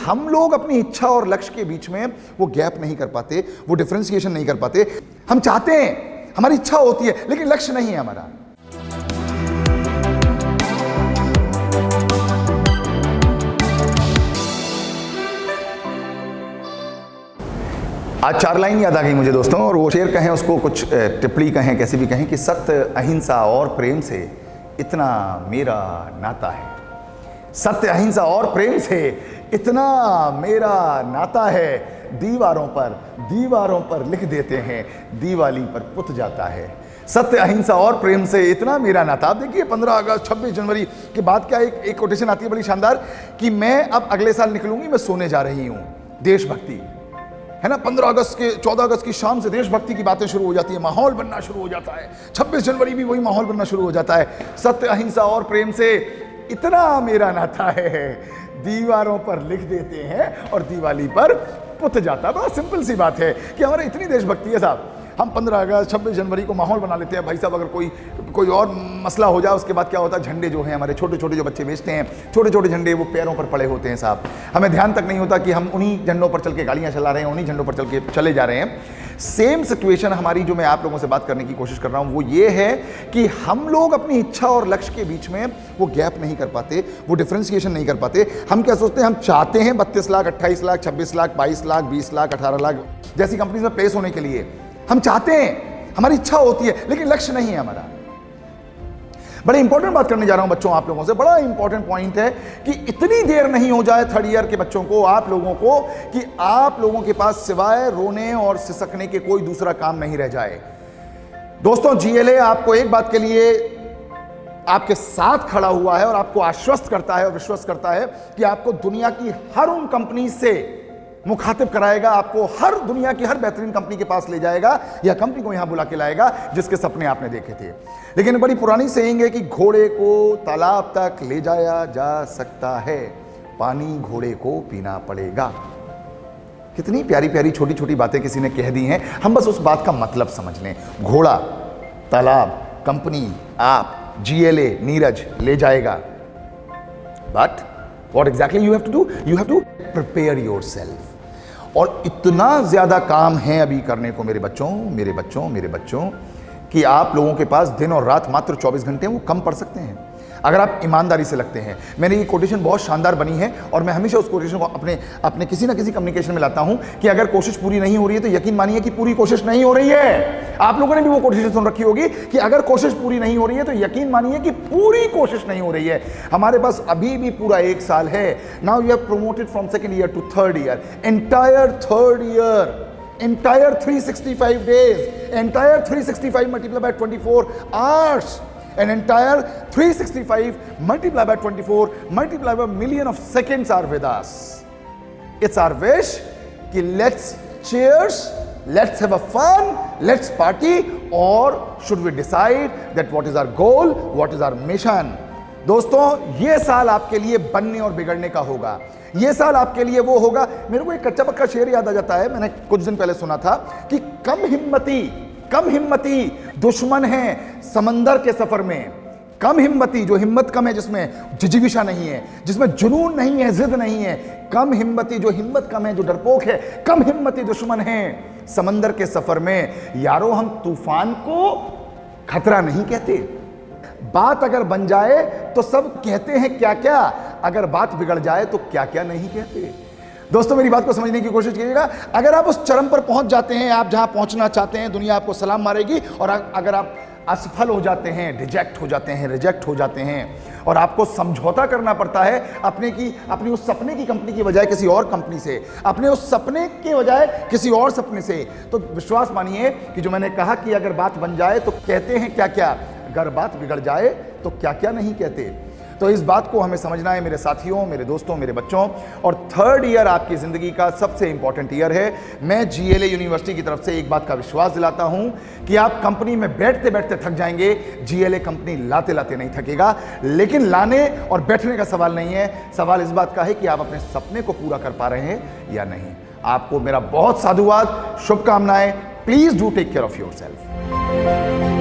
हम लोग अपनी इच्छा और लक्ष्य के बीच में वो गैप नहीं कर पाते, वो डिफरेंशिएशन नहीं कर पाते। हम चाहते हैं, हमारी इच्छा होती है, लेकिन लक्ष्य नहीं है हमारा। आज 4 लाइन याद आ गई मुझे दोस्तों, और वो शेर कहें उसको, कुछ टिप्पणी कहें, कैसे भी कहें, कि सत्य, अहिंसा और प्रेम से इतना मेरा नाता है। सत्य, अहिंसा और प्रेम से इतना मेरा नाता है। दीवारों पर लिख देते हैं, दिवाली पर पुत जाता है। सत्य, अहिंसा और प्रेम से इतना मेरा नाता। आप देखिए 15 अगस्त 26 जनवरी के बाद क्या एक कोटेशन आती है बड़ी शानदार, कि मैं अब अगले साल निकलूंगी, मैं सोने जा रही हूं। देशभक्ति है ना, 14 अगस्त की शाम से देशभक्ति की बातें शुरू हो जाती है, माहौल बनना शुरू हो जाता है। 26 जनवरी भी वही माहौल बनना शुरू हो जाता है। सत्य, अहिंसा और प्रेम से इतना मेरा नाता है। दीवारों पर लिख देते हैं और दिवाली पर पुत जाता है। बड़ा सिंपल सी बात है कि हमारे इतनी देशभक्ति है साहब। हम 15 अगस्त 26 जनवरी को माहौल बना लेते हैं। भाई साहब, अगर कोई और मसला हो जाए, उसके बाद क्या होता है, झंडे जो हैं हमारे छोटे छोटे जो बच्चे बेचते हैं, छोटे छोटे झंडे, वो पैरों पर पड़े होते हैं साहब। हमें ध्यान तक नहीं होता कि हम उन्हीं झंडों पर चल के गाड़ियाँ चला रहे हैं, उन्हीं झंडों पर चल के चले जा रहे हैं। सेम सिचुएशन हमारी, जो मैं आप लोगों से बात करने की कोशिश कर रहा हूँ, वो ये है कि हम लोग अपनी इच्छा और लक्ष्य के बीच में वो गैप नहीं कर पाते, वो डिफरेंशिएशन नहीं कर पाते। हम क्या सोचते हैं, हम चाहते हैं 32 लाख, 28 लाख, 26 लाख, 22 लाख, 20 लाख, 18 लाख जैसी कंपनीज में प्लेस होने के लिए हम चाहते हैं, हमारी इच्छा होती है, लेकिन लक्ष्य नहीं है हमारा। बड़ी इंपॉर्टेंट बात करने जा रहा हूं बच्चों आप लोगों से। बड़ा इंपॉर्टेंट पॉइंट है कि इतनी देर नहीं हो जाए 3rd ईयर के बच्चों को, आप लोगों को, कि आप लोगों के पास सिवाय रोने और सिसकने के कोई दूसरा काम नहीं रह जाए। दोस्तों, जीएलए आपको एक बात के लिए आपके साथ खड़ा हुआ है और आपको आश्वस्त करता है और विश्वास करता है कि आपको दुनिया की हर उन कंपनी से मुखातिब कराएगा, आपको हर दुनिया की हर बेहतरीन कंपनी के पास ले जाएगा, या कंपनी को यहां बुला के लाएगा जिसके सपने आपने देखे थे। लेकिन बड़ी पुरानी सेइंग है कि घोड़े को तालाब तक ले जाया जा सकता है, पानी घोड़े को पीना पड़ेगा। कितनी प्यारी प्यारी छोटी छोटी बातें किसी ने कह दी हैं, हम बस उस बात का मतलब समझ लें। घोड़ा, तालाब, कंपनी, आप, जीएलए, नीरज ले जाएगा, but what exactly you have to do? You have to prepare yourself. और इतना ज्यादा काम है अभी करने को मेरे बच्चों, कि आप लोगों के पास दिन और रात मात्र 24 घंटे वो कम पड़ सकते हैं अगर आप ईमानदारी से लगते हैं। मैंने ये कोटेशन बहुत शानदार बनी है और मैं हमेशा उस कोटेशन को अपने किसी ना किसी कम्युनिकेशन में लाता हूं कि अगर कोशिश पूरी नहीं हो रही है तो यकीन मानिए कि पूरी कोशिश नहीं हो रही है। आप लोगों ने भी वो कोशिश सुन रखी होगी कि अगर कोशिश पूरी नहीं हो रही है तो यकीन मानिए कि पूरी कोशिश नहीं हो रही है। हमारे पास अभी भी पूरा 1 साल है। Now you have promoted from 2nd year to 3rd year, entire 3rd year, entire 365 days, entire 365 multiplied by 24 hours, an entire 365 multiplied by 24 multiplied by million of seconds are with us. It's our wish कि let's cheers, let's have a fun, let's party, or should we decide that what is our goal, what is our mission? दोस्तों, ये साल आपके लिए बनने और बिगड़ने का होगा। ये साल आपके लिए वो होगा। मेरे को एक कच्चा पक्का शेर याद आ जाता है, मैंने कुछ दिन पहले सुना था कि कम हिम्मती दुश्मन है समंदर के सफर में। कम हिम्मती, जो हिम्मत कम है, जिसमें जिजीविशा नहीं है, जिसमें जुनून नहीं है, जिद नहीं है, कम हिम्मती, जो हिम्मत कम है, जो डरपोक है, कम हिम्मती दुश्मन है समंदर के सफर में। यारो, हम तूफान को खतरा नहीं कहते। बात अगर बन जाए तो सब कहते हैं क्या क्या, अगर बात बिगड़ जाए तो क्या क्या नहीं कहते। दोस्तों, मेरी बात को समझने की कोशिश कीजिएगा। अगर आप उस चरम पर पहुंच जाते हैं, आप जहां पहुंचना चाहते हैं, दुनिया आपको सलाम मारेगी। और अगर आप असफल हो जाते हैं, रिजेक्ट हो जाते हैं और आपको समझौता करना पड़ता है अपनी उस सपने की कंपनी की बजाय किसी और कंपनी से, अपने उस सपने के बजाय किसी और सपने से, तो विश्वास मानिए कि जो मैंने कहा कि अगर बात बन जाए तो कहते हैं क्या क्या, अगर बात बिगड़ जाए तो क्या क्या नहीं कहते। तो इस बात को हमें समझना है मेरे साथियों, मेरे दोस्तों, मेरे बच्चों। और 3rd ईयर आपकी ज़िंदगी का सबसे इंपॉर्टेंट ईयर है। मैं जीएलए यूनिवर्सिटी की तरफ से एक बात का विश्वास दिलाता हूं कि आप कंपनी में बैठते बैठते थक जाएंगे, जीएलए कंपनी लाते लाते नहीं थकेगा। लेकिन लाने और बैठने का सवाल नहीं है, सवाल इस बात का है कि आप अपने सपने को पूरा कर पा रहे हैं या नहीं। आपको मेरा बहुत साधुवाद, शुभकामनाएं। Please do take care of your self.